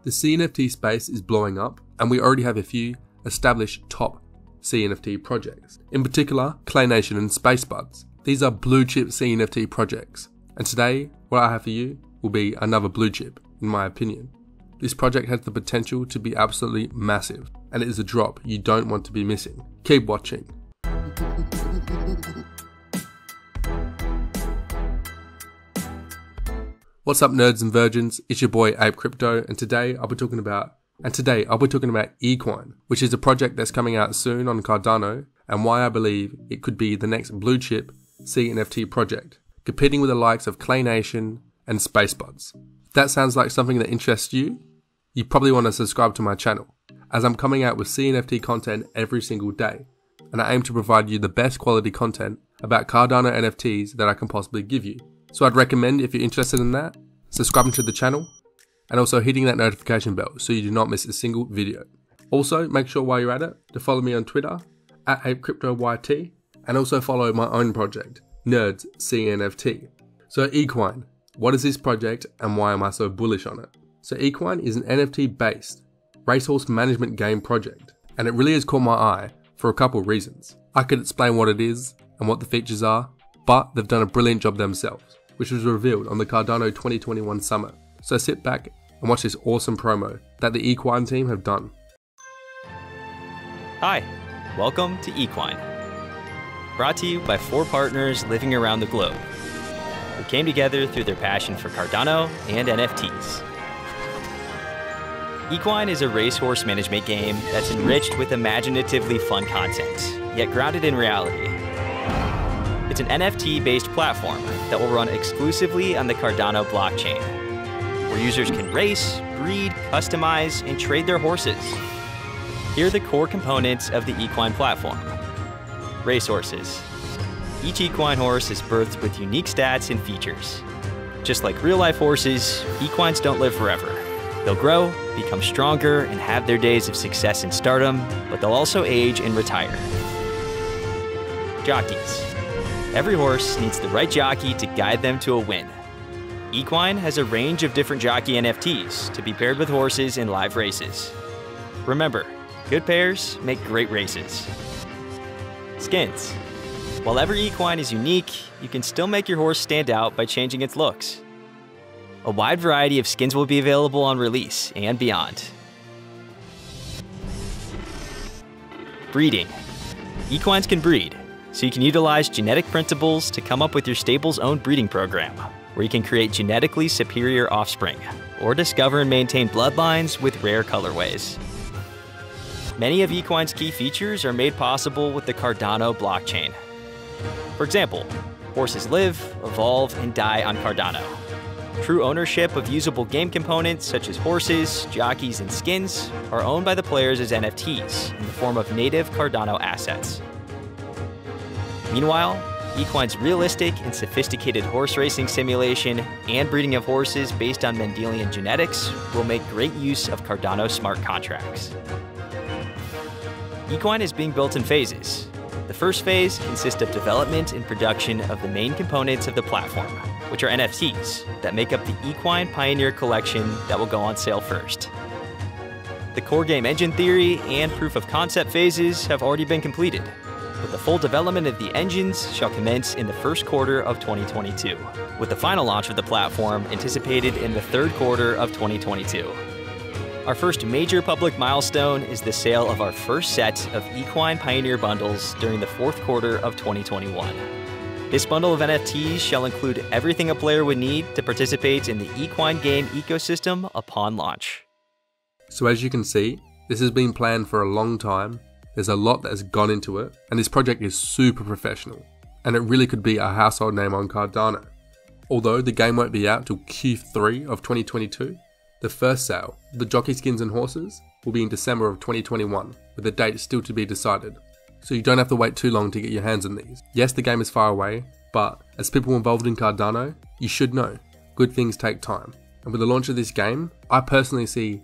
The CNFT space is blowing up, and we already have a few established top CNFT projects. In particular, Claynation and SpaceBuds. These are blue chip CNFT projects. And today, what I have for you will be another blue chip, in my opinion. This project has the potential to be absolutely massive, and it is a drop you don't want to be missing. Keep watching. What's up, nerds and virgins? It's your boy APE Crypto, and today I'll be talking about Equine, which is a project that's coming out soon on Cardano, and why I believe it could be the next blue chip CNFT project, competing with the likes of Claynation and SpaceBuds. If that sounds like something that interests you, you probably want to subscribe to my channel, as I'm coming out with CNFT content every single day, and I aim to provide you the best quality content about Cardano NFTs that I can possibly give you. So I'd recommend, if you're interested in that, subscribing to the channel and also hitting that notification bell so you do not miss a single video. Also, make sure while you're at it to follow me on Twitter at ApeCryptoYT, and also follow my own project, Nerds CNFT. So Equine, what is this project and why am I so bullish on it? So Equine is an NFT based racehorse management game project, and it really has caught my eye for a couple of reasons. I could explain what it is and what the features are, but they've done a brilliant job themselves, which was revealed on the Cardano 2021 Summit. So sit back and watch this awesome promo that the Equine team have done. Hi, welcome to Equine. Brought to you by 4 partners living around the globe who came together through their passion for Cardano and NFTs. Equine is a racehorse management game that's enriched with imaginatively fun content, yet grounded in reality. It's an NFT-based platform that will run exclusively on the Cardano blockchain, where users can race, breed, customize, and trade their horses. Here are the core components of the Equine platform. Racehorses. Each equine horse is birthed with unique stats and features. Just like real-life horses, equines don't live forever. They'll grow, become stronger, and have their days of success and stardom, but they'll also age and retire. Jockeys. Every horse needs the right jockey to guide them to a win. Equine has a range of different jockey NFTs to be paired with horses in live races. Remember, good pairs make great races. Skins. While every equine is unique, you can still make your horse stand out by changing its looks. A wide variety of skins will be available on release and beyond. Breeding. Equines can breed, so you can utilize genetic principles to come up with your stable's own breeding program, where you can create genetically superior offspring, or discover and maintain bloodlines with rare colorways. Many of Equine's key features are made possible with the Cardano blockchain. For example, horses live, evolve, and die on Cardano. True ownership of usable game components such as horses, jockeys, and skins are owned by the players as NFTs in the form of native Cardano assets. Meanwhile, Equine's realistic and sophisticated horse racing simulation and breeding of horses based on Mendelian genetics will make great use of Cardano smart contracts. Equine is being built in phases. The first phase consists of development and production of the main components of the platform, which are NFTs that make up the Equine Pioneer Collection that will go on sale first. The core game engine theory and proof of concept phases have already been completed, but the full development of the engines shall commence in the first quarter of 2022, with the final launch of the platform anticipated in the third quarter of 2022. Our first major public milestone is the sale of our first set of Equine Pioneer bundles during the fourth quarter of 2021. This bundle of NFTs shall include everything a player would need to participate in the equine game ecosystem upon launch. So as you can see, this has been planned for a long time. There's a lot that has gone into it, and this project is super professional, and it really could be a household name on Cardano. Although the game won't be out till Q3 of 2022, the first sale, the jockey skins and horses, will be in December of 2021, with the date still to be decided. So you don't have to wait too long to get your hands on these. Yes, the game is far away, but as people involved in Cardano, you should know, good things take time. And with the launch of this game, I personally see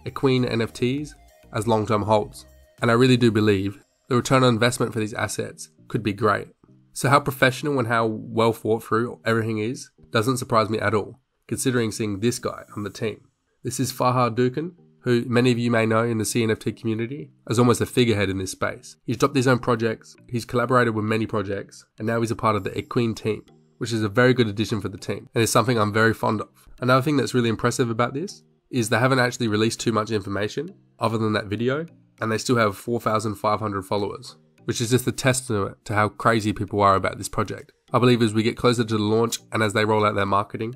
Equine NFTs as long-term holds. And I really do believe the return on investment for these assets could be great. So how professional and how well thought through everything is doesn't surprise me at all, considering seeing this guy on the team. This is Fahad Dukan, who many of you may know in the CNFT community as almost a figurehead in this space. He's dropped his own projects, he's collaborated with many projects, and now he's a part of the Equine team, which is a very good addition for the team, and is something I'm very fond of. Another thing that's really impressive about this is they haven't actually released too much information other than that video, and they still have 4,500 followers, which is just a testament to how crazy people are about this project. I believe as we get closer to the launch and as they roll out their marketing,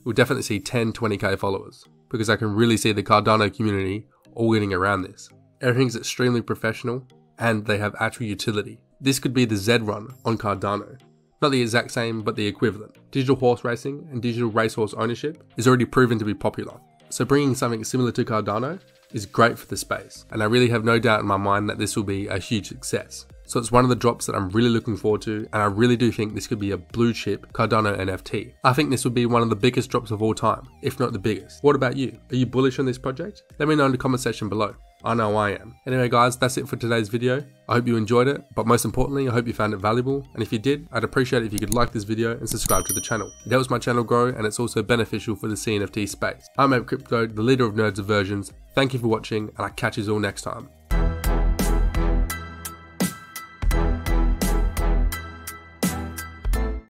we'll definitely see 10, 20k followers, because I can really see the Cardano community all getting around this. Everything's extremely professional, and they have actual utility. This could be the Z run on Cardano. Not the exact same, but the equivalent. Digital horse racing and digital racehorse ownership is already proven to be popular. So bringing something similar to Cardano is great for the space, and I really have no doubt in my mind that this will be a huge success. So it's one of the drops that I'm really looking forward to, and I really do think this could be a blue chip Cardano NFT. I think this will be one of the biggest drops of all time, if not the biggest. What about you? Are you bullish on this project? Let me know in the comment section below. I know I am. Anyway guys, that's it for today's video. I hope you enjoyed it, but most importantly, I hope you found it valuable. And if you did, I'd appreciate it if you could like this video and subscribe to the channel. It helps my channel grow, and it's also beneficial for the CNFT space. I'm APE Crypto, the leader of Nerds of Versions. Thank you for watching, and I'll catch you all next time.